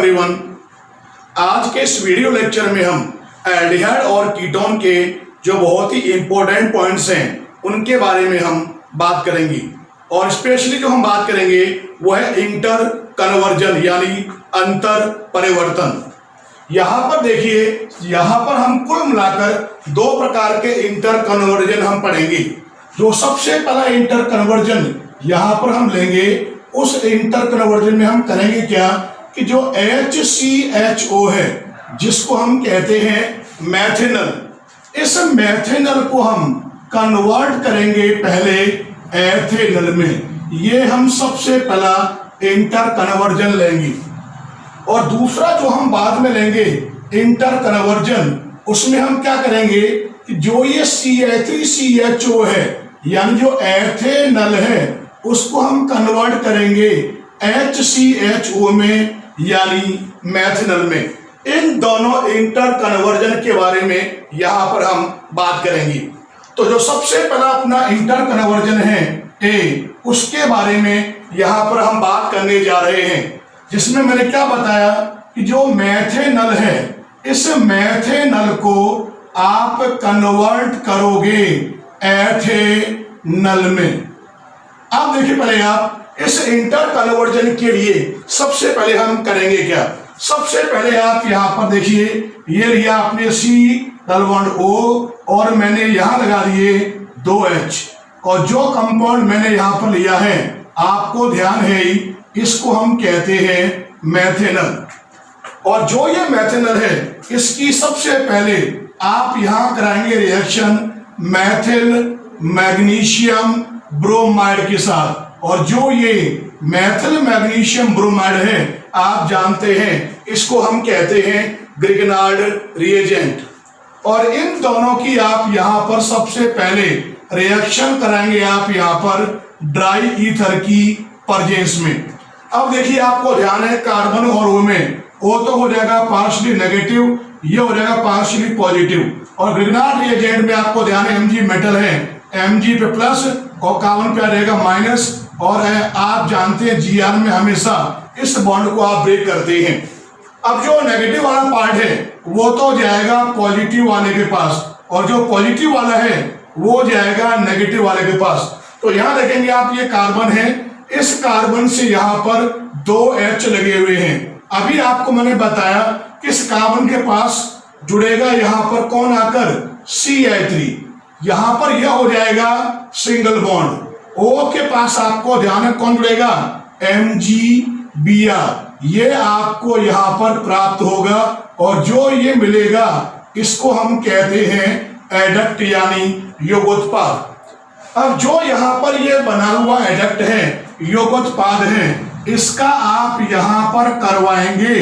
Everyone. आज के इस वीडियो लेक्चर में हम एल्डिहाइड और कीटोन के जो बहुत ही इंपॉर्टेंट पॉइंट्स हैं उनके बारे में हम बात करेंगे और स्पेशली जो हम बात करेंगे वो है इंटर कन्वर्जन यानी अंतर परिवर्तन। यहाँ पर देखिए, यहाँ पर हम कुल मिलाकर दो प्रकार के इंटर कन्वर्जन हम पढ़ेंगे। जो सबसे पहला इंटर कन्वर्जन यहाँ पर हम लेंगे, उस इंटर कन्वर्जन में हम करेंगे क्या कि जो HCHO है जिसको हम कहते हैं मैथेनल, इस मैथेनल को हम कन्वर्ट करेंगे पहले एथेनल में। ये हम सबसे पहला इंटर कन्वर्जन लेंगे। और दूसरा जो हम बाद में लेंगे इंटर कन्वर्जन, उसमें हम क्या करेंगे कि जो ये CH3CHO है यानी जो एथेनल है उसको हम कन्वर्ट करेंगे HCHO में यानी मैथेनल में। इन दोनों इंटर कन्वर्जन के बारे में यहाँ पर हम बात करेंगे। तो जो सबसे पहला अपना इंटर कन्वर्जन है A, उसके बारे में यहाँ पर हम बात करने जा रहे हैं, जिसमें मैंने क्या बताया कि जो मैथेनल है इस मैथेनल को आप कन्वर्ट करोगे एथेनल में। अब देखिए, पहले आप इस इंटर कन्वर्जन के लिए सबसे पहले हम करेंगे क्या। सबसे पहले आप यहाँ पर देखिए, ये लिया आपने C≡O और मैंने यहाँ लगा दिए 2H, और जो कंपाउंड मैंने यहाँ पर लिया है आपको ध्यान है ही, इसको हम कहते हैं मैथेनल। और जो ये मैथेनल है इसकी सबसे पहले आप यहाँ कराएंगे रिएक्शन मैथिल मैग्नीशियम ब्रोमाइड के साथ। और जो ये मैथिल मैग्नीशियम ब्रोमाइड है आप जानते हैं इसको हम कहते हैं ग्रिग्नार्ड रिएजेंट। और इन दोनों की आप यहाँ पर सबसे पहले रिएक्शन कराएंगे आप यहाँ पर ड्राई ईथर की प्रेजेंस में। अब देखिए, आपको ध्यान है कार्बन और O में O तो हो जाएगा पार्शियली नेगेटिव, ये हो जाएगा पार्शियली पॉजिटिव। और ग्रिग्नार्ड रिएजेंट में आपको ध्यान है Mg मेटल है, Mg पे प्लस और कार्बन पे रहेगा माइनस। और आप जानते हैं Gr में हमेशा इस बॉन्ड को आप ब्रेक करते हैं। अब जो नेगेटिव वाला पार्ट है वो तो जाएगा पॉजिटिव वाले के पास, और जो पॉजिटिव वाला है वो जाएगा नेगेटिव वाले के पास। तो यहाँ देखेंगे आप, ये कार्बन है, इस कार्बन से यहाँ पर 2H लगे हुए हैं। अभी आपको मैंने बताया कि इस कार्बन के पास जुड़ेगा यहाँ पर कौन आकर CH3, यहाँ पर यह हो जाएगा सिंगल बॉन्ड। O के पास आपको ध्यान है कौन जुड़ेगा MgBr, ये आपको यहाँ पर प्राप्त होगा। और जो ये मिलेगा इसको हम कहते हैं एडक्ट यानी योगोत्पाद। अब जो यहाँ पर ये बना हुआ एडक्ट है, योगोत्पाद है, इसका आप यहाँ पर करवाएंगे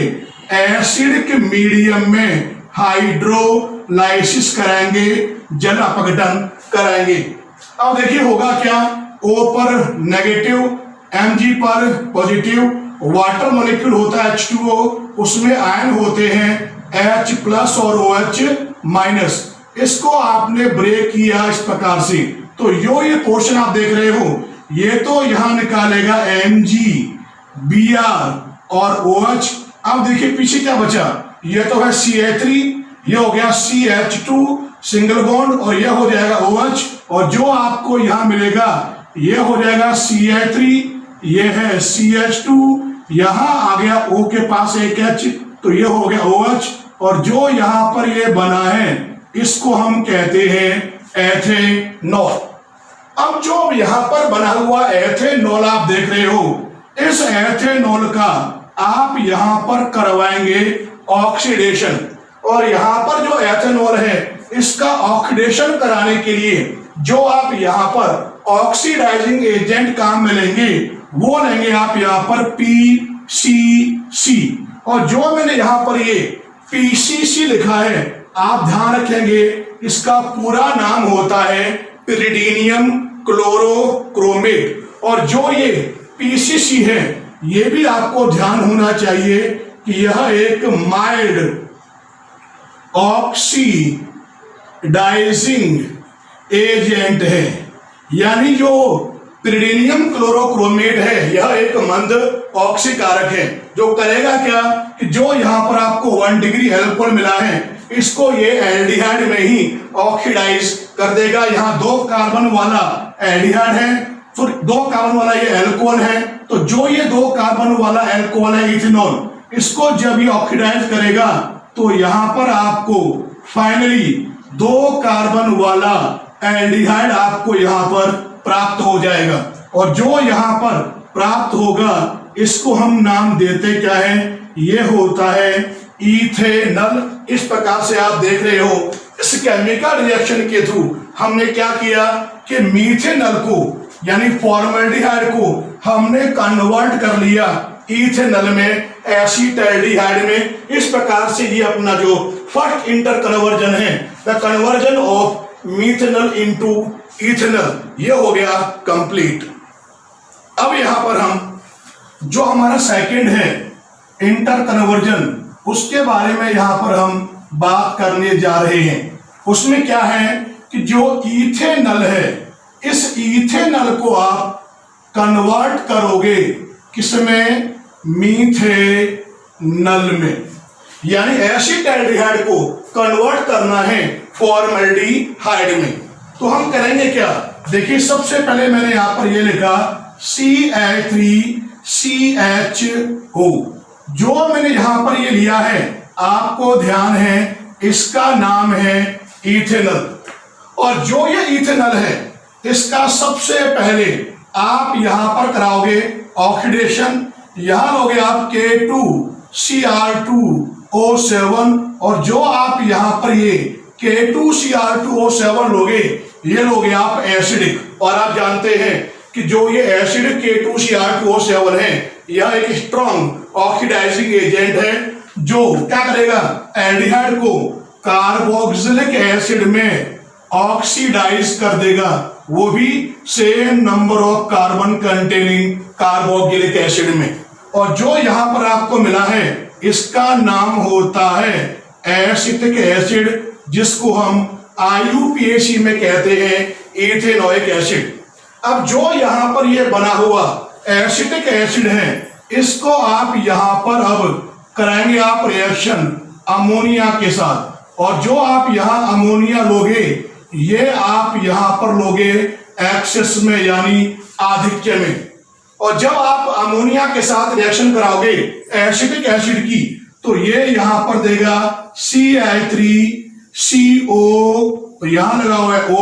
एसिड के मीडियम में हाइड्रोलाइसिस कराएंगे, जल अपघटन कराएंगे। अब देखिए होगा क्या, O पर नेगेटिव, Mg पर पॉजिटिव, वाटर मॉलिक्यूल होता है H2O, उसमें आयन होते हैं H प्लस और OH माइनस। इसको आपने ब्रेक किया इस प्रकार से, तो ये पोर्शन आप देख रहे हो, ये तो यहाँ निकालेगा MgBr और OH। अब देखिए पीछे क्या बचा, ये तो है CH3, ये हो गया CH2 सिंगल बॉन्ड, और यह हो जाएगा OH। और जो आपको यहाँ मिलेगा ये हो जाएगा CH3, ये है CH2, यहाँ आ गया O के पास एक H, तो ये हो गया OH। और जो यहाँ पर ये बना है इसको हम कहते हैं एथेनॉल। अब जो यहाँ पर बना हुआ एथेनॉल आप देख रहे हो, इस एथेनॉल का आप यहाँ पर करवाएंगे ऑक्सीडेशन। और यहाँ पर जो एथेनॉल है इसका ऑक्सीडेशन कराने के लिए जो आप यहाँ पर ऑक्सीडाइजिंग एजेंट काम में लेंगे वो लेंगे आप यहाँ पर PCC। और जो मैंने यहाँ पर ये PCC लिखा है आप ध्यान रखेंगे, इसका पूरा नाम होता है पिरिडीनियम क्लोरोक्रोमेट। और जो ये PCC है ये भी आपको ध्यान होना चाहिए कि यह एक माइल्ड ऑक्सीडाइजिंग एजेंट है, यानी जो पिरिडीनियम क्लोरोक्रोमेट है, यह एक मंद ऑक्सीकारक है जो करेगा क्या कि जो यहाँ पर आपको 1 डिग्री एल्कोहल मिला है इसको ये एल्डिहाइड में ही ऑक्सीडाइज कर देगा। यहाँ 2 कार्बन वाला एल्डिहाइड है, फिर 2 कार्बन वाला ये अल्कोहल है, तो जो ये 2 कार्बन वाला अल्कोहल है इथेनॉल, इसको जब ये ऑक्सीडाइज करेगा तो यहाँ पर आपको फाइनली 2 कार्बन वाला एल्डिहाइड आपको यहाँ पर प्राप्त हो जाएगा। और जो यहाँ पर प्राप्त होगा इसको हम नाम देते क्या है, ये होता है इथेनॉल। इस प्रकार से आप देख रहे हो इस केमिकल रिएक्शन के थ्रू हमने क्या किया कि मीथेनॉल को यानी फॉर्मल्डिहाइड को हमने कन्वर्ट कर लिया इथेनॉल में, एसीटल्डिहाइड में। इस प्रकार से ये अपना जो फर्स्ट इंटर कन्वर्जन है, the conversion of methanol into ethanol, ये हो गया कंप्लीट। अब यहां पर हम जो हमारा सेकंड है इंटर कन्वर्जन, उसके बारे में यहां पर हम बात करने जा रहे हैं। उसमें क्या है कि जो इथेनॉल है, इस इथेनॉल को आप कन्वर्ट करोगे किसमें, मीथेनॉल में, यानी एसिटाल्डिहाइड को कन्वर्ट करना है फॉर्मल्डिहाइड में। तो हम करेंगे क्या, देखिए सबसे पहले मैंने यहां पर ये लिखा CH3CHO। जो मैंने यहां पर ये लिया है आपको ध्यान है, इसका नाम है इथेनॉल। और जो ये इथेनॉल है इसका सबसे पहले आप यहां पर कराओगे ऑक्सीडेशन, यहां लोगे आप K2Cr2O7, और जो आप यहां पर ये K2Cr2O7 लोगे, ये लोगे आप एसिडिक। और आप जानते हैं कि जो ये एसिडिक K2Cr2O7 है, यह एक स्ट्रॉन्ग ऑक्सीडाइजिंग एजेंट है जो क्या करेगा, एल्डिहाइड को कार्बोक्सिलिक एसिड में ऑक्सीडाइज कर देगा, वो भी same number of carbon containing carboxylic acid में। और जो यहां पर आपको मिला है इसका नाम होता है एसिटिक एसिड, जिसको हम IUPAC में कहते हैं इथेनोइक एसिड। अब जो यहां पर ये बना हुआ एसिटिक एसिड है, इसको आप यहां पर अब कराएंगे आप रिएक्शन अमोनिया के साथ। और जो आप यहां अमोनिया लोगे, ये आप यहां पर लोगे एक्सेस में यानी आधिक्य में। और जब आप अमोनिया के साथ रिएक्शन कराओगे एसिटिक एसिड की, तो ये यहां पर देगा CH3CO, तो यहां लगा हुआ है O,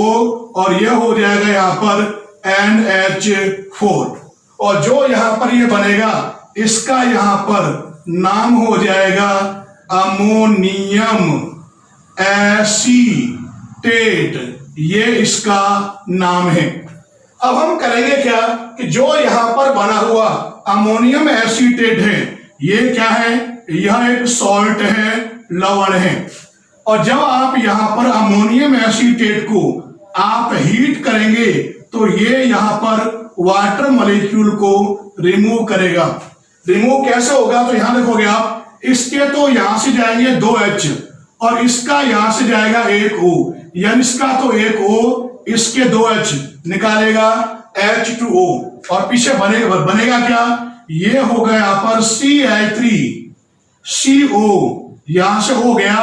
और यह हो जाएगा यहां पर NH4। और जो यहां पर ये बनेगा इसका यहां पर नाम हो जाएगा अमोनियम एसीटेट, ये इसका नाम है। अब हम करेंगे क्या कि जो यहां पर बना हुआ अमोनियम एसीटेट है, ये क्या है, यह एक सॉल्ट है, लवण है। और जब आप यहां पर अमोनियम एसीटेट को आप हीट करेंगे तो ये यहां पर वाटर मॉलिक्यूल को रिमूव करेगा। रिमूव कैसे होगा, तो यहां देखोगे आप, इसके तो यहां से जाएंगे 2H और इसका यहां से जाएगा 1O, यानी इसका तो 1O, इसके 2H निकालेगा H2O, और पीछे बनेगा क्या, ये हो गया यहां पर CH3CO, यहां से हो गया।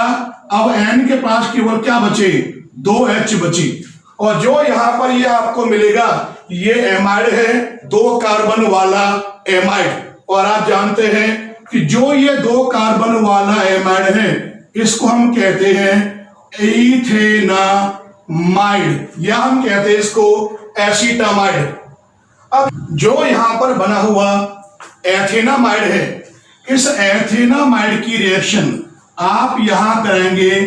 अब N के पास केवल क्या बचे, 2H बची। और जो यहां पर ये आपको मिलेगा ये एमाइड है, 2 कार्बन वाला एमाइड। और आप जानते हैं कि जो ये 2 कार्बन वाला एमाइड है इसको हम कहते हैं इथेनामाइड, या हम कहते हैं इसको एसीटामाइड। अब जो यहां पर बना हुआ एथेनामाइड है, इस एथेनामाइड की रिएक्शन आप यहां करेंगे,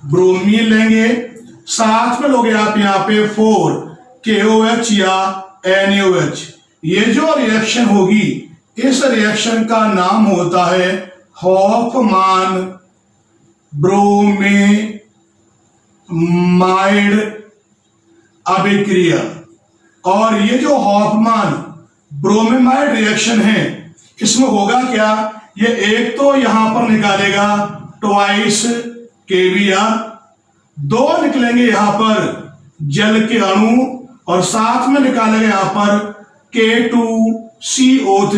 ब्रोमीन लेंगे, साथ में लोगे आप यहां पे 4KOH या NaOH। ये जो रिएक्शन होगी, इस रिएक्शन का नाम होता है हॉफमान ब्रोमेमाइड अभिक्रिया। और ये जो हॉफमान ब्रोमेमाइड रिएक्शन है, इसमें होगा क्या, ये एक तो यहां पर निकालेगा ट्वाइस KBr, 2 निकलेंगे यहां पर जल के अणु, और साथ में निकालेंगे यहां पर K2CO3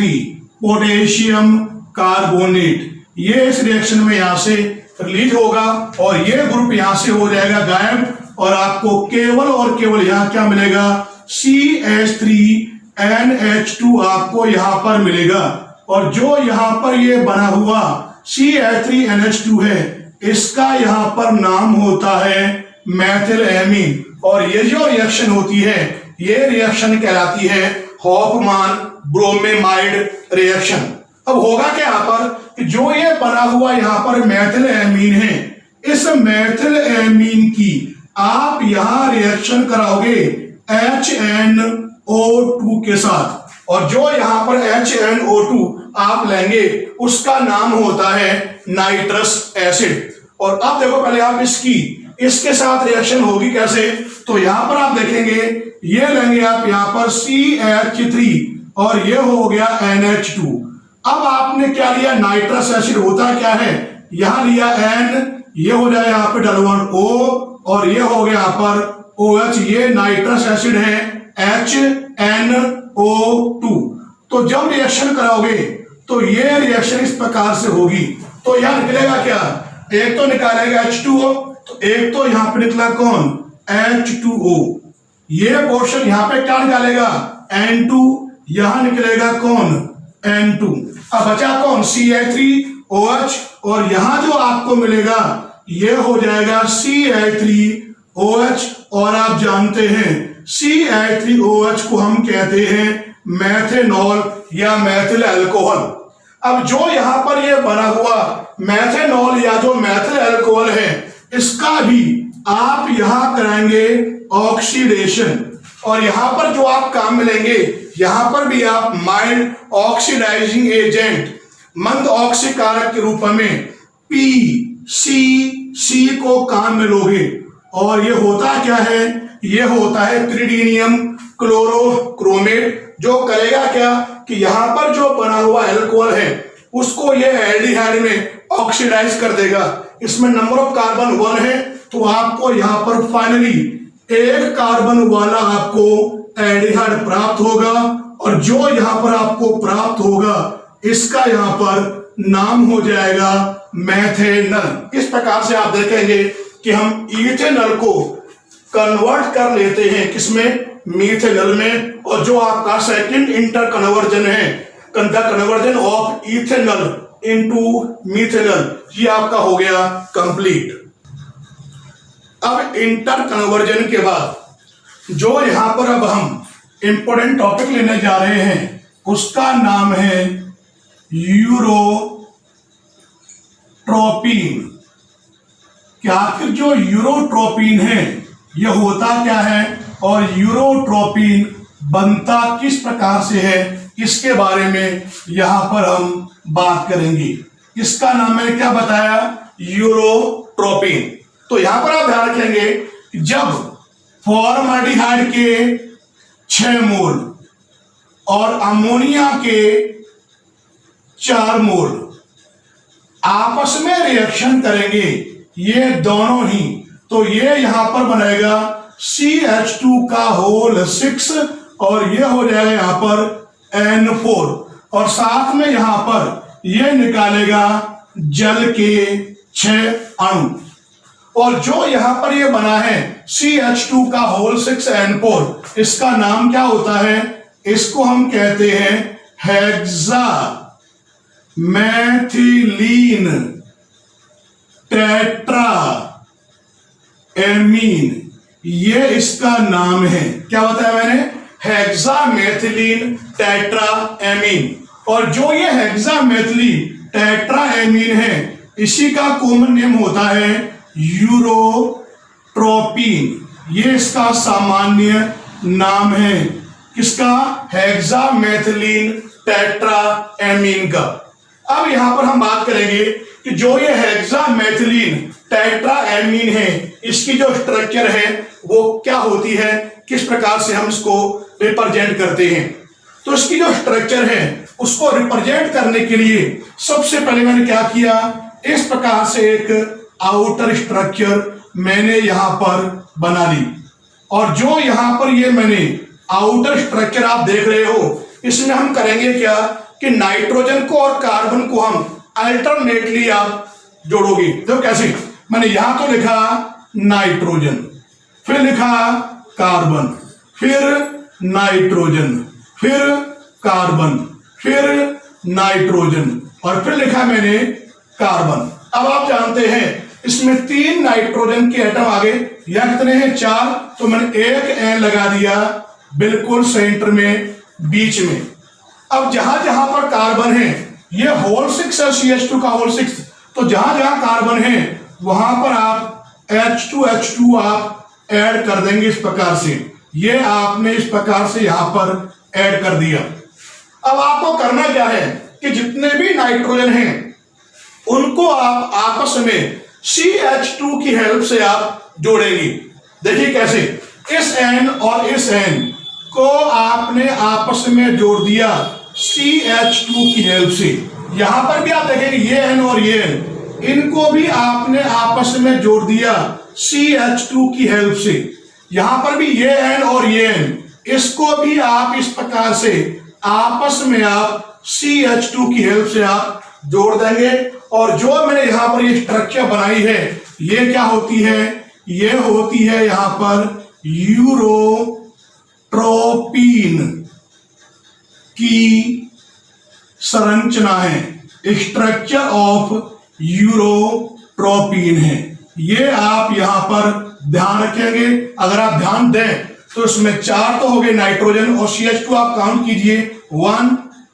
पोटेशियम कार्बोनेट, ये इस रिएक्शन में यहां से रिलीज होगा और ये ग्रुप यहां से हो जाएगा गायब और आपको केवल और केवल यहां क्या मिलेगा, CH3NH2 आपको यहां पर मिलेगा। और जो यहां पर ये बना हुआ CH3NH2 है, इसका यहां पर नाम होता है मेथिल एमीन और ये जो रिएक्शन होती है ये रिएक्शन कहलाती है हॉफमान ब्रोमेमाइड रिएक्शन। अब होगा क्या यहां पर कि जो ये बना हुआ यहां पर मेथिल एमीन है, इस मेथिल एमीन की आप यहां रिएक्शन कराओगे HNO2 के साथ और जो यहां पर HNO2 आप लेंगे उसका नाम होता है नाइट्रस एसिड। और अब देखो पहले आप इसके साथ रिएक्शन होगी कैसे, तो यहां पर आप देखेंगे ये लेंगे आप यहां पर CH3 और ये हो गया NH2। अब आपने क्या लिया, नाइट्रस एसिड होता क्या है, यहां लिया N, ये हो जाए यहां पे डबल O और ये हो गया यहां पर OH, ये नाइट्रस एसिड है HNO2। तो जब रिएक्शन कराओगे तो ये रिएक्शन इस प्रकार से होगी, तो यहां निकलेगा क्या, एक तो निकालेगा H2O, तो एक तो यहां पे निकला कौन H2O, ये पोर्शन यहां पे क्या निकालेगा N2, यहां निकलेगा कौन N2, अब बचा कौन CH3OH और यहां जो आपको मिलेगा ये हो जाएगा CH3OH और आप जानते हैं CH3OH को हम कहते हैं मेथेनॉल या मेथिल अल्कोहल। अब जो यहां पर ये बना हुआ मेथेनॉल या जो मेथिल अल्कोहल है, इसका भी आप यहां कराएंगे ऑक्सीडेशन और यहां पर जो आप काम मिलेंगे यहां पर भी आप माइल्ड ऑक्सीडाइजिंग एजेंट मंद ऑक्सीकारक के रूप में PCC को काम में लोगे और ये होता क्या है, ये होता है पिरिडीनियम क्लोरोक्रोमेट, जो करेगा क्या कि यहां पर जो बना हुआ अल्कोहल है उसको ये एल्डिहाइड में ऑक्सीडाइज कर देगा। इसमें नंबर ऑफ कार्बन 1 है, तो आपको यहां पर फाइनली एक कार्बन वाला आपको एल्डिहाइड प्राप्त होगा और जो यहां पर आपको प्राप्त होगा इसका यहां पर नाम हो जाएगा मेथेनल। इस प्रकार से आप देखेंगे कि हम इथेनॉल को कन्वर्ट कर लेते हैं किसमें, मीथेनॉल में, और जो आपका सेकंड इंटर कन्वर्जन है, conversion of ethanol into methanol, ये आपका हो गया कंप्लीट। अब इंटर कन्वर्जन के बाद जो यहां पर अब हम इंपॉर्टेंट टॉपिक लेने जा रहे हैं उसका नाम है यूरोट्रोपिन। कि आखिर जो यूरोट्रोपिन है यह होता क्या है और यूरोट्रोपिन बनता किस प्रकार से है, इसके बारे में यहां पर हम बात करेंगे। इसका नाम मैंने क्या बताया, यूरोट्रोपिन। तो यहां पर आप ध्यान रखेंगे जब फॉर्मल्डिहाइड के 6 मोल और अमोनिया के 4 मोल आपस में रिएक्शन करेंगे, ये दोनों ही, तो ये यहां पर बनेगा CH2 का होल 6 और ये हो जाएगा यहां पर N4 और साथ में यहां पर ये निकालेगा जल के 6 अणु और जो यहां पर ये बना है CH2 का होल 6 N4, इसका नाम क्या होता है, इसको हम कहते हैं हेक्सा मैथिलीन टेट्रा एमीन, ये इसका नाम है। क्या बताया मैंने, हेक्सा मैथिलीन टेट्रा एमीन। और जो ये हेक्सा मैथिलीन टेट्रा एमीन है इसी का कॉमन नेम होता है यूरोट्रोपिन, ये इसका सामान्य नाम है, किसका, हेक्सा मैथिलीन टेट्रा एमीन का। अब यहां पर हम बात करेंगे कि जो ये हेक्सा मैथिलीन टेट्रा एमीन है इसकी जो स्ट्रक्चर है वो क्या होती है, किस प्रकार से हम इसको रिप्रेजेंट करते हैं। तो इसकी जो स्ट्रक्चर है उसको रिप्रेजेंट करने के लिए सबसे पहले मैंने क्या किया, इस प्रकार से एक आउटर स्ट्रक्चर मैंने यहां पर बना ली और जो यहां पर ये मैंने आउटर स्ट्रक्चर आप देख रहे हो, इसमें हम करेंगे क्या कि नाइट्रोजन को और कार्बन को हम अल्टरनेटली आप जोड़ोगे। तो कैसे, मैंने यहां तो लिखा नाइट्रोजन, फिर लिखा कार्बन, फिर नाइट्रोजन, फिर कार्बन, फिर नाइट्रोजन, और फिर लिखा मैंने कार्बन। अब आप जानते हैं इसमें 3 नाइट्रोजन के एटम आगे, यहां कितने हैं 4, तो मैंने एक एन लगा दिया बिल्कुल सेंटर में बीच में। अब जहां जहां पर कार्बन है, ये होल 6 है, CH2 का होल 6, तो जहां जहां कार्बन है वहां पर आप H2 आप ऐड कर देंगे इस प्रकार से। ये आपने इस प्रकार से यहां पर ऐड कर दिया। अब आपको करना क्या है कि जितने भी नाइट्रोजन हैं उनको आप आपस में CH2 की हेल्प से आप जोड़ेंगे। देखिए कैसे, इस N और इस N को आपने आपस में जोड़ दिया CH2 की हेल्प से। यहां पर भी आप देखेंगे ये N और ये N, इनको भी आपने आपस में जोड़ दिया CH2 की हेल्प से। यहां पर भी ये N और ये N, इसको भी आप इस प्रकार से आपस में आप CH2 की हेल्प से आप जोड़ देंगे। और जो मैंने यहां पर ये स्ट्रक्चर बनाई है, ये क्या होती है, ये होती है यहां पर यूरोट्रोपिन की संरचना है, स्ट्रक्चर ऑफ यूरोट्रोपिन है। ये आप यहां पर ध्यान रखेंगे। अगर आप ध्यान दें तो इसमें 4 तो हो गए नाइट्रोजन, और CH2 आप काउंट कीजिए 1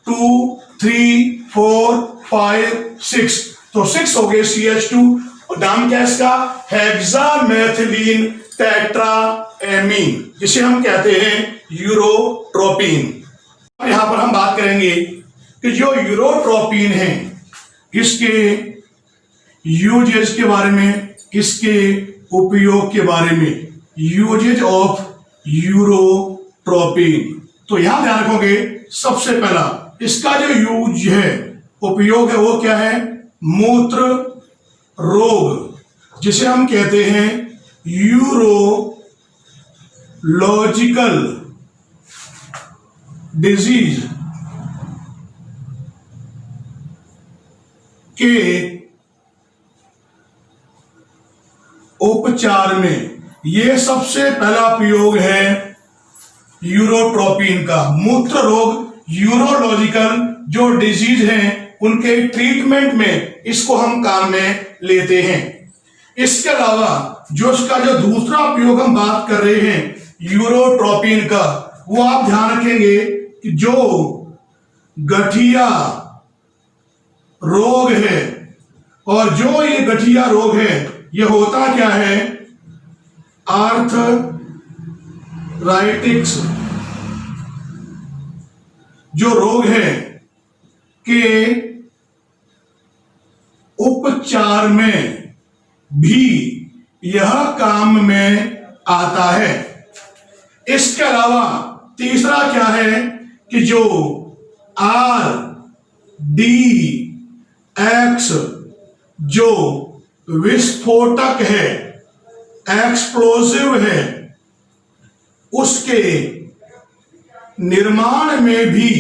2 3 4 5 6, तो 6 हो गए CH2। और नाम क्या इसका, हेक्सामेथिलीन टेट्राएमीन, जिसे हम कहते हैं यूरोट्रोपिन। यहां पर हम बात करेंगे कि जो यूरोट्रोपिन है इसके यूजेज के बारे में, इसके उपयोग के बारे में, यूजेज ऑफ यूरोट्रोपिन। तो यहां ध्यान रखोगे, सबसे पहला इसका जो यूज है, उपयोग है, वो क्या है, मूत्र रोग, जिसे हम कहते हैं यूरोलॉजिकल डिजीज के उपचार में यह सबसे पहला प्रयोग है यूरोट्रोपिन का। मूत्र रोग, यूरोलॉजिकल जो डिजीज हैं उनके ट्रीटमेंट में इसको हम काम में लेते हैं। इसके अलावा जो इसका जो दूसरा प्रयोग हम बात कर रहे हैं यूरोट्रोपिन का, वो आप ध्यान रखेंगे कि जो गठिया रोग है, और जो ये गठिया रोग है ये होता क्या है, आर्थराइटिक्स जो रोग है के उपचार में भी यह काम में आता है। इसके अलावा तीसरा क्या है कि जो RDX जो विस्फोटक है, एक्सप्लोसिव है, उसके निर्माण में भी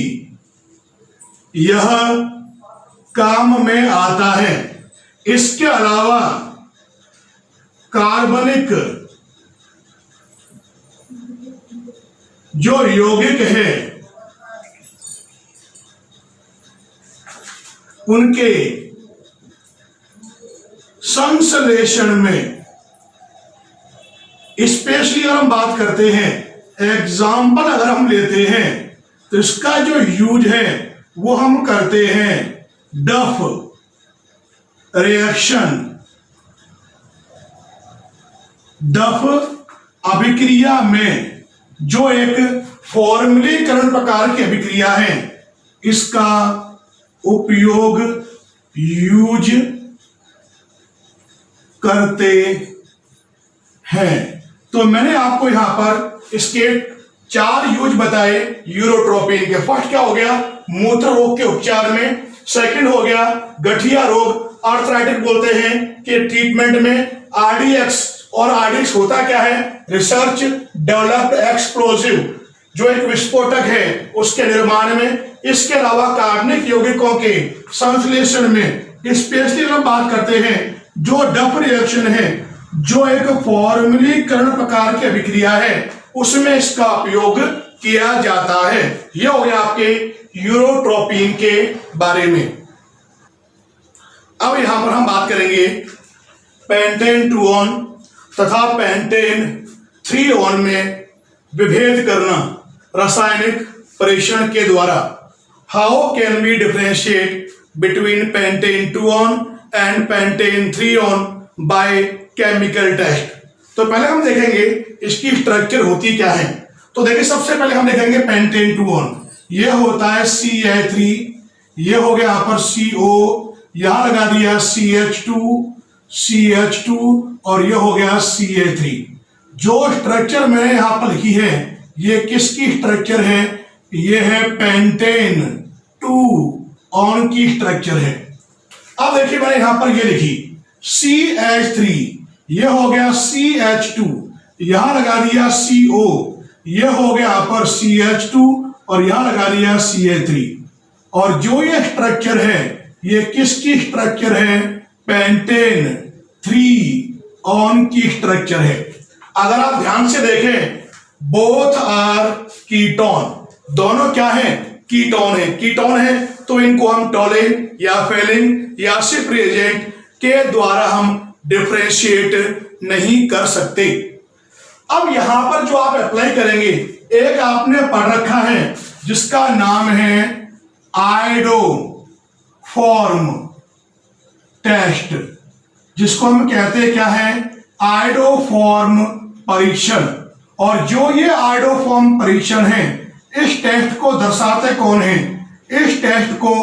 यह काम में आता है। इसके अलावा कार्बनिक जो यौगिक है उनके संश्लेषण में, स्पेशली अगर हम बात करते हैं, एग्जाम्पल अगर हम लेते हैं तो इसका जो यूज है वो हम करते हैं डफ रिएक्शन, डफ अभिक्रिया में जो एक फॉर्मुलीकरण प्रकार की अभिक्रिया है, इसका उपयोग यूज करते हैं। तो मैंने आपको यहां पर इसके 4 यूज बताए यूरोट्रोपिन के। फर्स्ट क्या हो गया, मूत्र रोग के उपचार में। सेकंड हो गया गठिया रोग, आर्थराइटिस बोलते हैं कि ट्रीटमेंट में। आरडीएक्स, और आरडीएक्स होता क्या है, रिसर्च डेवलप्ड एक्सप्लोसिव, जो एक विस्फोटक है उसके निर्माण में, इसके अलावा कार्बनिक यौगिकों के संश्लेषण में, स्पेशली हम बात करते हैं जो डफ रिएक्शन है, जो एक फॉर्मलीकरण प्रकार की अभिक्रिया है, उसमें इसका उपयोग किया जाता है। यह हो गया आपके यूरोट्रोपिन के बारे में। अब यहां पर हम बात करेंगे पेंटेन 2 ऑन तथा पेंटेन 3 ऑन में विभेद करना रासायनिक परीक्षण के द्वारा। How can we differentiate between pentane 2 one and pentane 3 one by chemical test. तो पहले हम देखेंगे इसकी स्ट्रक्चर होती क्या है। तो देखिए सबसे पहले हम देखेंगे पेंटेन 2 ऑन, यह होता है CH3, यह हो गया यहां पर CO, यहां लगा दिया CH2 और यह हो गया CH3। जो स्ट्रक्चर मैंने यहां पर लिखी है ये किसकी स्ट्रक्चर है, ये है पेंटेन 2 ऑन की स्ट्रक्चर है। अब देखिए मैंने यहां पर ये लिखी CH3, यह हो गया CH2, यहां लगा दिया CO, यह हो गया यहां पर CH2 और यहां लगा दिया CH3। और जो ये स्ट्रक्चर है ये किसकी स्ट्रक्चर है, पेंटेन 3 ऑन की स्ट्रक्चर है। अगर आप ध्यान से देखें बोथ आर कीटोन, दोनों क्या है, कीटोन है। कीटोन है तो इनको हम टोलेन या फेलिन या सिर्फ रिएजेंट के द्वारा हम डिफरेंशिएट नहीं कर सकते। अब यहां पर जो आप अप्लाई करेंगे, एक आपने पढ़ रखा है जिसका नाम है आयोडो फॉर्म टेस्ट, जिसको हम कहते हैं क्या है, आयोडोफॉर्म परीक्षण। और जो ये आयोडोफॉर्म परीक्षण है इस टेस्ट को दर्शाते कौन है, इस टेस्ट को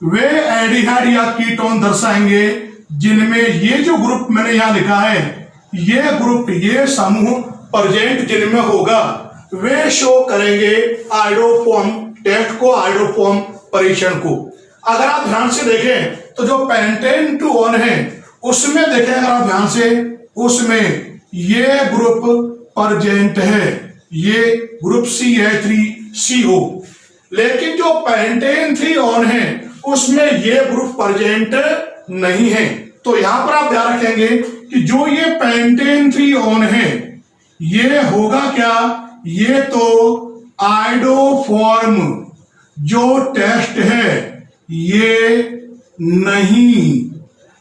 वे एल्डिहाइड या कीटोन दर्शाएंगे जिनमें ये जो ग्रुप मैंने यहां लिखा है, ये ग्रुप, ये समूह प्रेजेंट जिनमें होगा वे शो करेंगे आयोडोफॉर्म टेस्ट को, आयोडोफॉर्म परीक्षण को। अगर आप ध्यान से देखें तो जो पेंटेन 2 ऑन है उसमें देखें, अगर आप ध्यान से, उसमें ये ग्रुप प्रेजेंट है, ये ग्रुप CH3CO। लेकिन जो पेंटेन 3 ऑन है उसमें ये ग्रुप प्रेजेंट नहीं है। तो यहां पर आप ध्यान रखेंगे कि जो ये पेंटेन 3 ऑन है ये होगा क्या, ये तो आयोडोफॉर्म जो टेस्ट है ये नहीं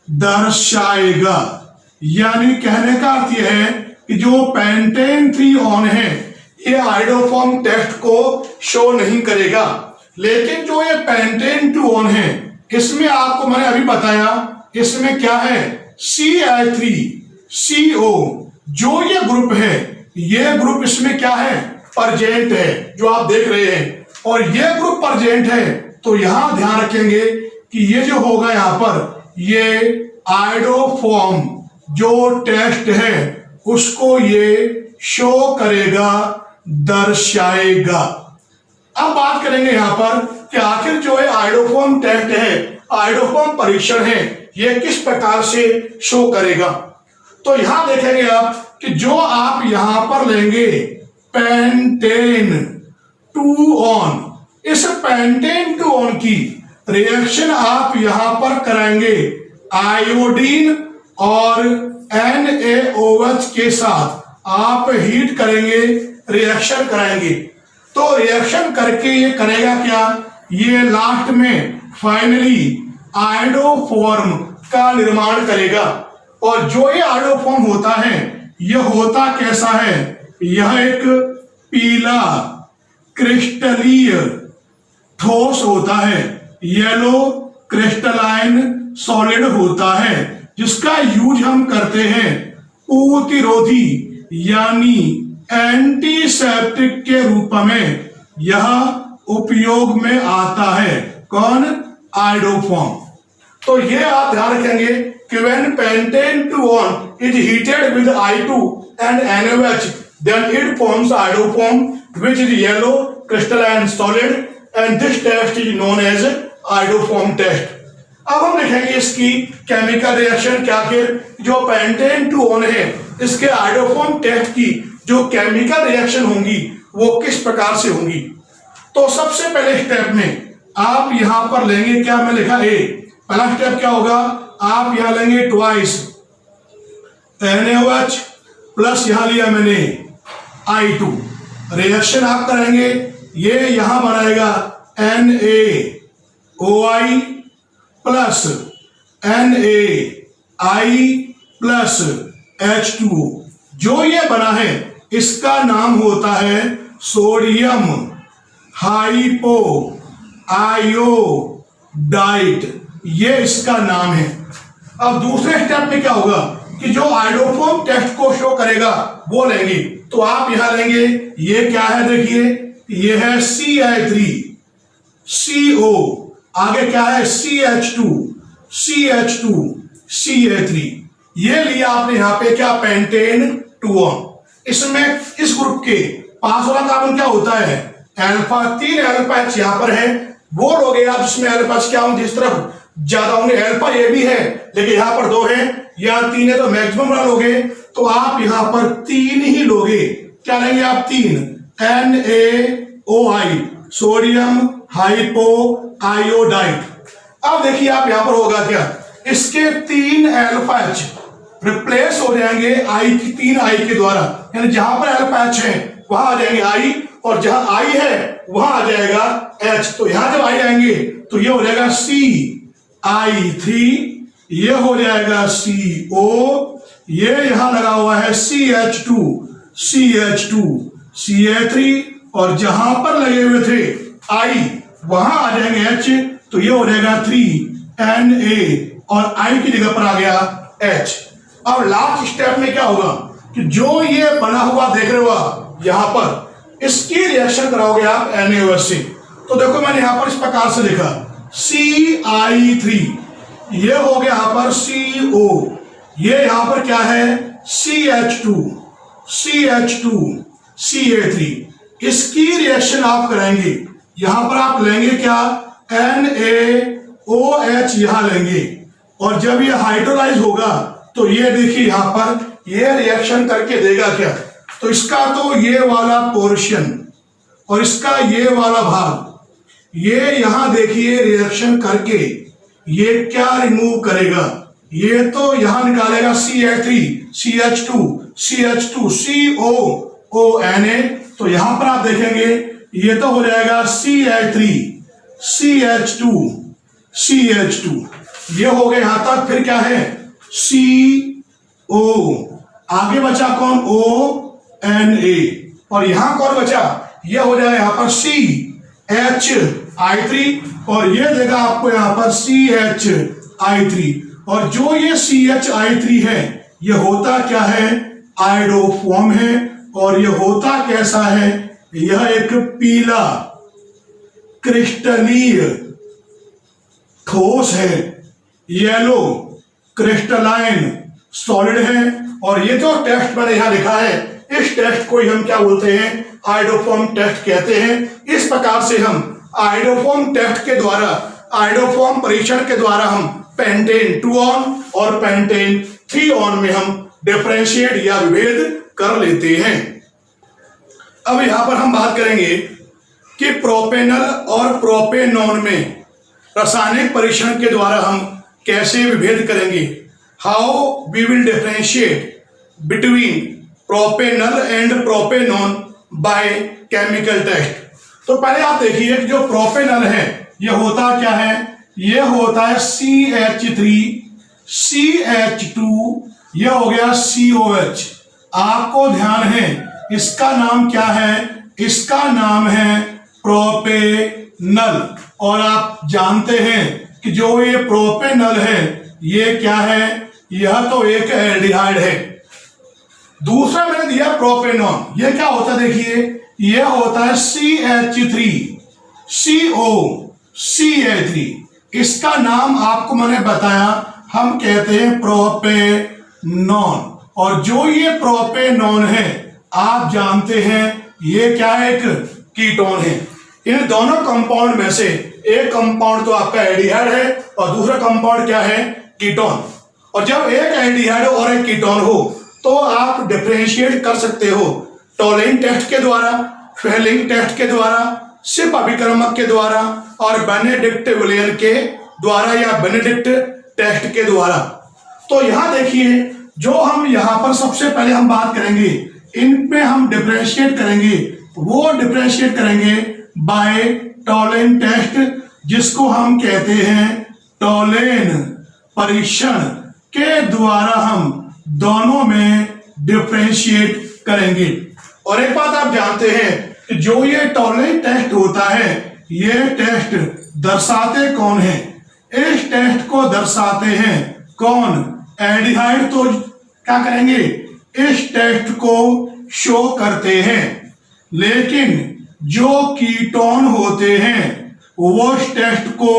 दर्शाएगा। यानी कहने का अर्थ यह है कि जो पेंटेन 3 ऑन है ये आयोडोफॉर्म टेस्ट को शो नहीं करेगा। लेकिन जो ये पेंटेन 2 ऑन है इसमें आपको मैंने अभी बताया, इसमें क्या है, CH3CO, जो ये ग्रुप है, ये ग्रुप इसमें क्या है, प्रेजेंट है, जो आप देख रहे हैं। और ये ग्रुप प्रेजेंट है तो यहां ध्यान रखेंगे कि ये जो होगा यहां पर, ये आयोडोफॉर्म जो टेस्ट है उसको ये शो करेगा, दर्शाएगा। अब बात करेंगे यहां पर कि आखिर जो है आयोडोफॉर्म टेस्ट है, आयोडोफॉर्म परीक्षण है, ये किस प्रकार से शो करेगा। तो यहां देखेंगे आप कि जो आप यहां पर लेंगे पेंटेन 2 ऑन, इस पेंटेन 2 ऑन की रिएक्शन आप यहां पर कराएंगे आयोडीन और NaOH के साथ आप हीट करेंगे, रिएक्शन कराएंगे। तो रिएक्शन करके ये करेगा क्या, ये लास्ट में फाइनली आयोडोफॉर्म का निर्माण करेगा। और जो ये आयोडोफॉर्म होता है यह होता कैसा है, यह एक पीला क्रिस्टलीय ठोस होता है, येलो क्रिस्टलाइन सॉलिड होता है, जिसका यूज हम करते हैं प्रतिरोधी यानी एंटीसेप्टिक के रूप में, यह उपयोग में आता है। कौन, आयोडोफॉर्म। तो ये आप ध्यान रखेंगे कि when pentane 2 on is heated with I2 and NaOH, then it forms iodoform which is yellow crystalline solid and this test is known as iodoform test। अब हम देखेंगे इसकी केमिकल रिएक्शन क्या, फिर जो पेंटेन 2 ऑन है इसके आयोडोफॉर्म टेस्ट की जो केमिकल रिएक्शन होंगी वो किस प्रकार से होंगी। तो सबसे पहले स्टेप में आप यहां पर लेंगे क्या, मैं लिखा ए, पहला स्टेप क्या होगा, आप यहां लेंगे ट्वाइस NaOH प्लस यहां लिया मैंने I2, रिएक्शन आप करेंगे, ये यहां बनाएगा NaOI plus NaI plus H2O। जो ये बना है इसका नाम होता है सोडियम हाइपो आयोडाइड, ये इसका नाम है। अब दूसरे स्टेप में क्या होगा कि जो आयोडोफॉर्म टेस्ट को शो करेगा वो लेंगे। तो आप यहां लेंगे, ये क्या है देखिए, ये है CI3CO, आगे क्या है CH2CH2CA3, ये लिया आपने यहां पे क्या, पेंटेन 2 इसमें इस ग्रुप के पास वाला कार्बन क्या होता है अल्फा, 3 अल्फा H यहां पर है, वो लोगे आप जिसमें अल्फा क्या होंगे, जिस तरफ ज्यादा होंगे, अल्फा ये भी है लेकिन यहां पर 2 है, यहां 3 है तो मैक्सिमम वाला लोगे, तो आप यहां पर 3 ही लोगे। क्या लेंगे आप, 3 NaOI सोडियम हाइपो आयोडाइड। अब देखिए आप यहां पर होगा क्या, इसके 3 अल्फा H रिप्लेस हो जाएंगे तीन आई के द्वारा, यानी जहां पर अल्फा H है वहां आ जाएंगे I, और जहां I है वहां आ जाएगा H। तो यहां जब I आएंगे तो ये हो जाएगा CI3, ये हो जाएगा CO, ये यहां लगा हुआ है CH2CH2CA3, और जहां पर लगे हुए थे I वहां आ जाएंगे H, तो ये हो जाएगा 3Na, और I की जगह पर आ गया H। अब लास्ट स्टेप में क्या होगा कि जो ये बना हुआ देख रहे हो आप यहां पर, इसकी रिएक्शन कराओगे आप NaOH से। तो देखो मैंने यहां पर इस प्रकार से लिखा CI3, ये हो गया यहां पर CO, ये यहां पर क्या है CH2CH2CA3, इसकी रिएक्शन आप करेंगे, यहां पर आप लेंगे क्या NaOH यहां लेंगे, और जब ये हाइड्रोलाइज होगा तो ये देखिए यहां पर ये रिएक्शन करके देगा क्या, तो इसका तो ये वाला पोर्शन और इसका ये वाला भाग, ये यहां देखिए रिएक्शन करके ये क्या रिमूव करेगा, ये तो यहां निकालेगा CH3CH2CH2COONA, तो यहां पर आप देखेंगे ये तो हो जाएगा CI3CH2CH2, ये हो गया यहां तक। फिर क्या है CO, आगे बचा कौन ONA, और यहां कौन बचा, ये हो जाएगा यहां पर CHI3, और ये देगा आपको यहां पर CHI3, और जो ये CHI3 है ये होता क्या है, आयोडोफॉर्म है, और ये होता कैसा है, यह एक पीला क्रिस्टलीय ठोस है, येलो क्रिस्टलाइन सॉलिड है। और ये जो टेस्ट मैंने यहां लिखा है, इस टेस्ट को हम क्या बोलते हैं, आयोडोफॉर्म टेस्ट कहते हैं। इस प्रकार से हम आयोडोफॉर्म टेस्ट के द्वारा, आयोडोफॉर्म परीक्षण के द्वारा हम पेंटेन 2 और पेंटेन 3 में हम डिफरेंशिएट या विभेद कर लेते हैं। अब यहां पर हम बात करेंगे कि प्रोपेनल और प्रोपेनॉन में रासायनिक परीक्षण के द्वारा हम कैसे विभेद करेंगे, how we will differentiate between propanal and propanone by chemical test. तो पहले आप देखिए कि जो प्रोपेनल है ये होता क्या है, ये होता है CH3CH2, ये हो गया COH। आपको ध्यान है इसका नाम क्या है, इसका नाम है प्रोपेनल, और आप जानते हैं कि जो ये प्रोपेनल है ये क्या है, यह तो एक एल्डिहाइड है। दूसरा मैंने दिया प्रोपेनॉन, ये क्या होता है देखिए, ये होता है CH3COCA3, इसका नाम आपको मैंने बताया, हम कहते हैं प्रोपेनॉन। और जो ये प्रोपेनॉन है आप जानते हैं ये क्या है, एक कीटोन है। इन दोनों कंपाउंड में से एक कंपाउंड तो आपका एल्डिहाइड है और दूसरा कंपाउंड क्या है, कीटोन। और जब एक एल्डिहाइड और एक कीटोन हो तो आप डिफरेंशिएट कर सकते हो टोलेन टेस्ट के द्वारा, फेलिंग टेस्ट के द्वारा, शिप अभिकर्मक के द्वारा और बेनेडिक्ट विलियन के द्वारा या बेनेडिक्ट टेस्ट के द्वारा। तो यहां देखिए, जो हम यहां पर सबसे पहले हम बात करेंगे, इन पे हम डिफरेंशिएट करेंगे, वो डिफरेंशिएट करेंगे बाय टॉलेन टेस्ट, जिसको हम कहते हैं टॉलेन परीक्षण के द्वारा हम दोनों में डिफरेंशिएट करेंगे। और एक बात आप जानते हैं कि जो ये टॉलेन टेस्ट होता है, ये टेस्ट दर्शाते कौन है? इस टेस्ट को दर्शाते हैं कौन? एल्डिहाइड। तो क्या करेंगे, इस टेस्ट को शो करते हैं, लेकिन जो कीटोन होते हैं वो इस टेस्ट को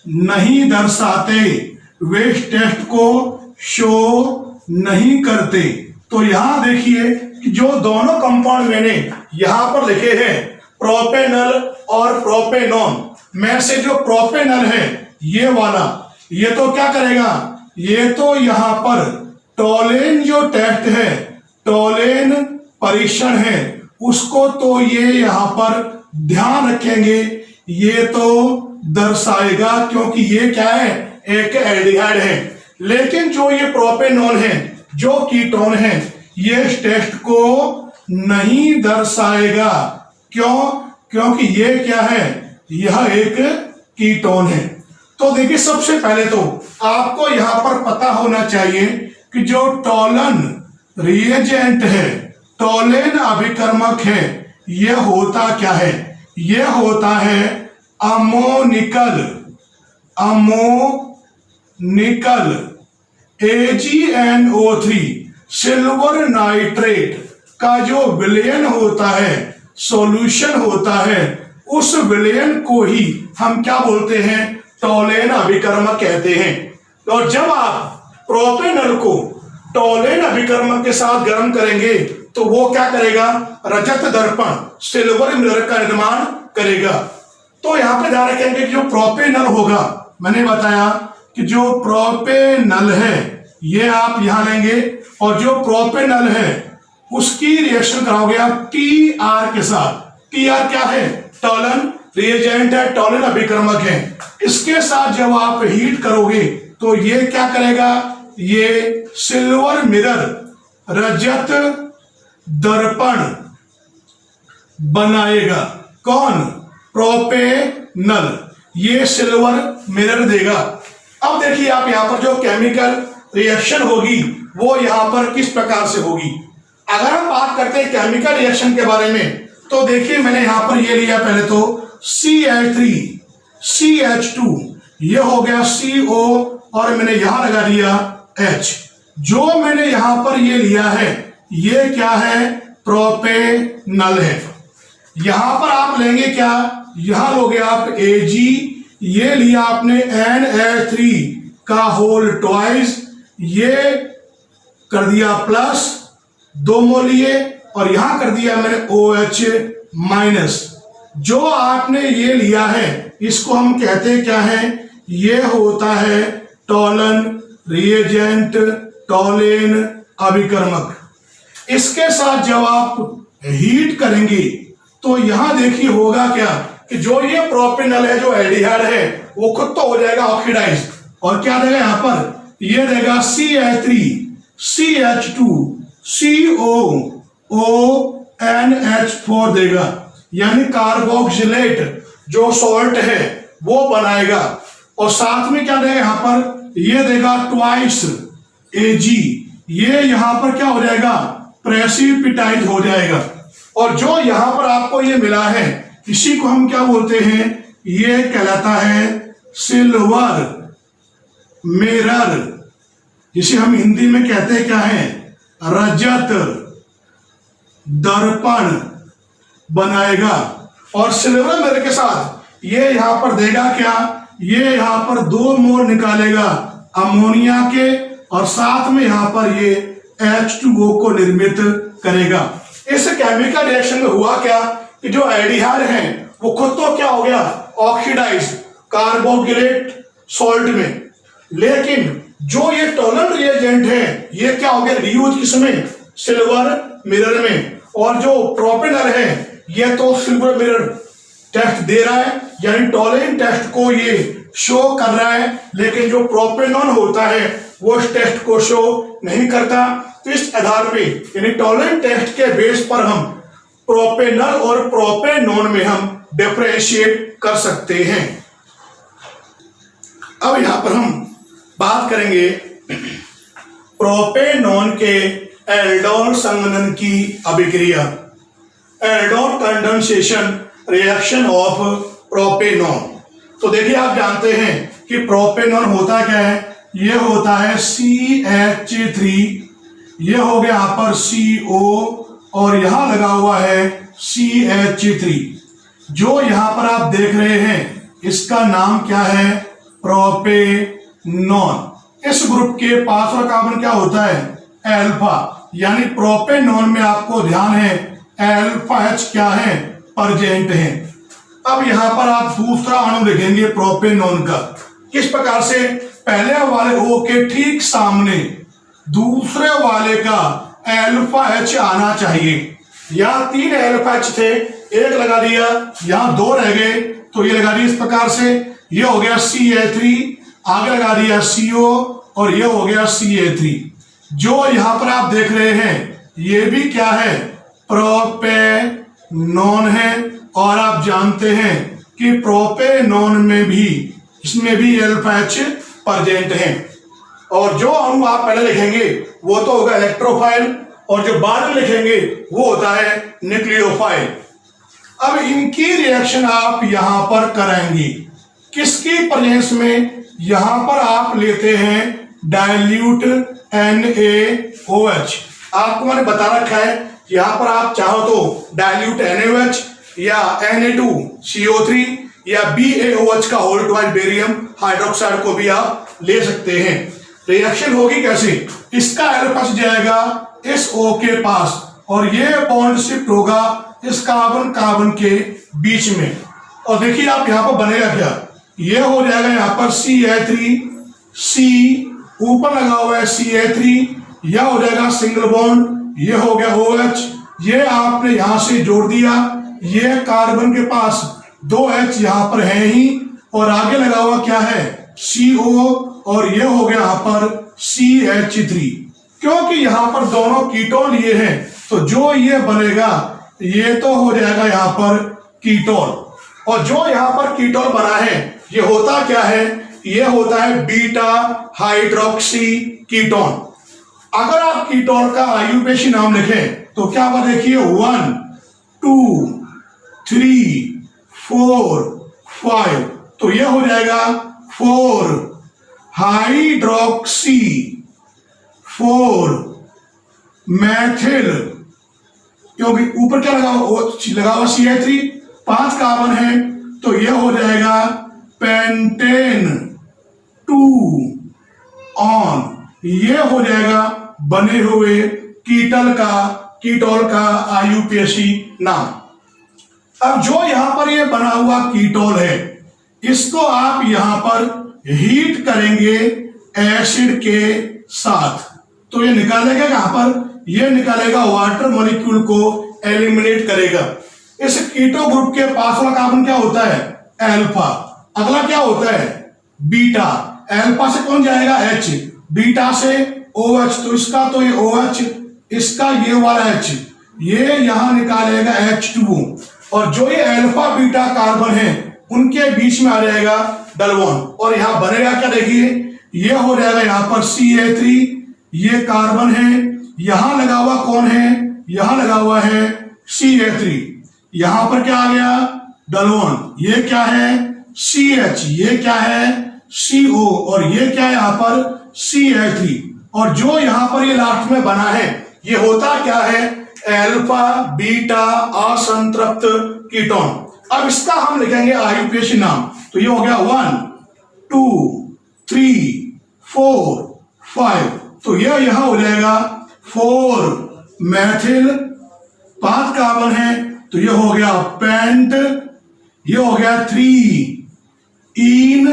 नहीं दर्शाते, वे इस टेस्ट को शो नहीं करते। तो यहां देखिए कि जो दोनों कंपाउंड मैंने यहां पर लिखे हैं, प्रोपेनल और प्रोपेनॉन, में से जो प्रोपेनल है ये वाला, ये तो क्या करेगा, ये तो यहां पर टॉलेन जो टेस्ट है, टॉलेन परीक्षण है, उसको तो ये यहां पर ध्यान रखेंगे, ये तो दर्शाएगा, क्योंकि ये क्या है, एक एल्डिहाइड है। लेकिन जो ये प्रोपेनॉल है, जो कीटोन है, ये इस टेस्ट को नहीं दर्शाएगा। क्यों? क्योंकि ये क्या है, यह एक कीटोन है। तो देखिए, सबसे पहले तो आपको यहां पर पता होना चाहिए कि जो टॉलन रिएजेंट है, टॉलेन अभिकर्मक है, यह होता क्या है? यह होता है अमोनिकल AgNO3 सिल्वर नाइट्रेट का जो विलयन होता है, सॉल्यूशन होता है, उस विलयन को ही हम क्या बोलते हैं, टॉलेन अभिकर्मक कहते हैं। और जब आप प्रोपेनल को टॉलेन अभिकर्मक के साथ गर्म करेंगे तो वो क्या करेगा, रजत दर्पण, सिल्वर मिरर का निर्माण करेगा। तो यहां पे ध्यान रखेंगे कि जो प्रोपेनल होगा, मैंने बताया कि जो प्रोपेनल है ये आप यहां लेंगे, और जो प्रोपेनल है उसकी रिएक्शन कराओगे आप TR के साथ। TR क्या है, टॉलन रिएजेंट है, टॉलेन अभिकर्मक है। इसके साथ जब आप हीट करोगे तो ये क्या करेगा, ये सिल्वर मिरर, रजत दर्पण बनाएगा। कौन? प्रोपेनल, ये सिल्वर मिरर देगा। अब देखिए आप यहां पर जो केमिकल रिएक्शन होगी वो यहां पर किस प्रकार से होगी। अगर हम बात करते हैं केमिकल रिएक्शन के बारे में, तो देखिए मैंने यहां पर ये लिया, पहले तो CH3 CH2, ये हो गया CO, और मैंने यहां लगा दिया H। जो मैंने यहां पर ये लिया है, ये क्या है, प्रोपेनल है। यहां पर आप लेंगे क्या, यहां लोगे आप Ag, ये लिया आपने NH3 का होल ट्वाइस, ये कर दिया प्लस, 2 मोल लिए, और यहां कर दिया मैंने OH माइनस। जो आपने ये लिया है इसको हम कहते क्या है, ये होता है टॉलन रिएजेंट, टॉलेन अभिकर्मक। इसके साथ जब आप हीट करेंगे तो यहां देखिए होगा क्या कि जो ये प्रोपेनल है, जो एल्डिहाइड है, वो खुद तो हो जाएगा ऑक्सीडाइज, और क्या देगा यहां पर, ये देगा CH3 CH2 COONH4 देगा, यानी कार्बोक्सिलेट जो सॉल्ट है वो बनाएगा। और साथ में क्या देगा यहां पर, ये देगा ट्वाइस Ag, ये यहां पर क्या हो जाएगा, प्रेसिपिटाइट हो जाएगा। और जो यहां पर आपको ये मिला है, इसी को हम क्या बोलते हैं, ये कहलाता है सिल्वर मिरर, जिसे हम हिंदी में कहते हैं क्या है, रजत दर्पण बनाएगा। और सिल्वर मिरर के साथ ये यहां पर देगा क्या, ये यहां पर 2 मोल निकालेगा अमोनिया के, और साथ में यहां पर ये H2O को निर्मित करेगा। इस केमिकल रिएक्शन में हुआ क्या कि जो एल्डिहाइड है वो खुद तो क्या हो गया, ऑक्सीडाइज कार्बोक्सिलेट सॉल्ट में, लेकिन जो ये टॉलन रिएजेंट है ये क्या हो गया, रियूज किसमें, सिल्वर मिरर में। और जो प्रोपेनल है ये तो सिल्वर मिरर टेस्ट दे रहा है, यानी टॉलरेंस टेस्ट को ये शो कर रहा है, लेकिन जो प्रोपेनॉन होता है वो इस टेस्ट को शो नहीं करता। तो इस आधार पे यानी टॉलरेंस टेस्ट के बेस पर हम प्रोपेनॉल और प्रोपेनॉन में हम डिफरेंशिएट कर सकते हैं। अब यहां पर हम बात करेंगे प्रोपेनॉन के एल्डोल संघनन की अभिक्रिया, aldol condensation reaction of propanone. तो देखिए आप जानते हैं कि प्रोपेनॉन होता क्या है, ये होता है CH3, ये हो गया यहां पर CO और यहां लगा हुआ है CH3। जो यहां पर आप देख रहे हैं इसका नाम क्या है, प्रोपेनॉन। इस ग्रुप के पास वाला कार्बन क्या होता है, अल्फा, यानी प्रोपेनॉन में आपको ध्यान है अल्फा H क्या है, प्रेजेंट है। अब यहां पर आप दूसरा अणु लिखेंगे प्रोपेनॉन का, किस प्रकार से, पहले वाले O के ठीक सामने दूसरे वाले का अल्फा H आना चाहिए। यहां 3 अल्फा H थे, एक लगा दिया, यहां 2 रह गए, तो ये लगा दिया इस प्रकार से, ये हो गया CH3, आगे लगा दिया CO और ये हो गया CH3। जो यहां पर आप देख रहे हैं ये भी क्या है, प्रोपेनॉन है। और आप जानते हैं कि प्रोपेनॉन में भी, इसमें भी अल्फा H प्रेजेंट है। और जो अणु आप पहले लिखेंगे वो तो होगा इलेक्ट्रोफाइल, और जो बाद में लिखेंगे वो होता है न्यूक्लियोफाइल। अब इनकी रिएक्शन आप यहां पर करेंगे, किसकी प्रेजेंस में, यहां पर आप लेते हैं डाइल्यूट NaOH। आपको मैंने बता रखा है, यहां पर आप चाहो तो डाइल्यूट NaOH या Na2CO3 या BaOH का होल ट्वाइस बेरियम हाइड्रोक्साइड को भी आप ले सकते हैं। रिएक्शन होगी कैसे, इसका अल्फा जाएगा इस O के पास और ये बॉन्ड शिफ्ट होगा इस कार्बन कार्बन के बीच में। और देखिए आप यहां पर बनेगा क्या, ये हो जाएगा यहां पर CH3, C ऊपर लगा हुआ है CH3, यह हो जाएगा सिंगल बॉन्ड, ये हो गया OH, ये आपने यहां से जोड़ दिया, ये कार्बन के पास 2 H यहां पर है ही, और आगे लगा हुआ क्या है CO, और ये हो गया यहां पर CH3। क्योंकि यहां पर दोनों कीटोन लिए हैं तो जो ये बनेगा ये तो हो जाएगा यहां पर कीटोन। और जो यहां पर कीटोन बना है ये होता क्या है, ये होता है बीटा हाइड्रोक्सी कीटोन। अगर आप कीटोन का आयुपेशी नाम लिखें तो क्या होगा, देखिए 1 2 3 4 5, तो ये हो जाएगा 4 हाइड्रोक्सी 4 मैथिल, क्योंकि ऊपर क्या लगा हुआ CH3, 5 कार्बन है, तो ये हो जाएगा पेंटेन 2 ऑन, ये हो जाएगा बने हुए कीटोल का आयुपेशी नाम। अब जो यहां पर ये बना हुआ कीटोल है इसको आप यहां पर हीट करेंगे एसिड के साथ, तो ये निकालेगा यहां पर, ये निकालेगा वाटर मॉलिक्यूल को एलिमिनेट करेगा। इस कीटो ग्रुप के पास वाला कार्बन क्या होता है, अल्फा, अगला क्या होता है बीटा, अल्फा से कौन जाएगा H, बीटा से OH, तो इसका तो ये OH, इसका ये वाला H, ये यहां निकालेगा H2O, और जो ये अल्फा बीटा कार्बन है उनके बीच में आ जाएगा डबल बॉन्ड, और यहां बनेगा क्या, देखिए ये हो जाएगा यहां पर CH3, ये कार्बन है, यहां लगा हुआ कौन है, यहां लगा हुआ है CH3, यहां पर क्या आ गया डबल बॉन्ड, ये क्या है CH, ये क्या है CO, और ये क्या है यहां पर CH3, और जो यहां पर ये लास्ट में बना है ये होता क्या है, अल्फा बीटा असंतृप्त कीटोन। अब इसका हम लिखेंगे आयुपेशी नाम, तो ये हो गया 1 2 3 4 5, तो ये यहां हो जाएगा 4 मैथिल, 5 कार्बन है, तो ये हो गया पेंट, ये हो गया 3 इन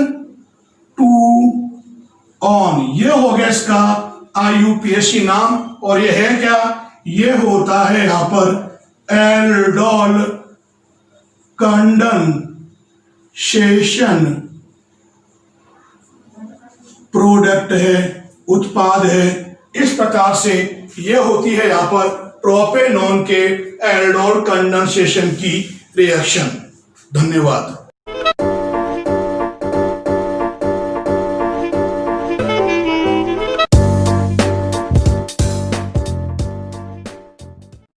2 ऑन, ये हो गया इसका आयुपेशी नाम। और ये है क्या, ये होता है यहां पर एल्डोल कंडेंसेशन प्रोडक्ट है, उत्पाद है। इस प्रकार से यह होती है यहां पर प्रोपेनॉन के एल्डोल कंडेंसेशन की रिएक्शन। धन्यवाद।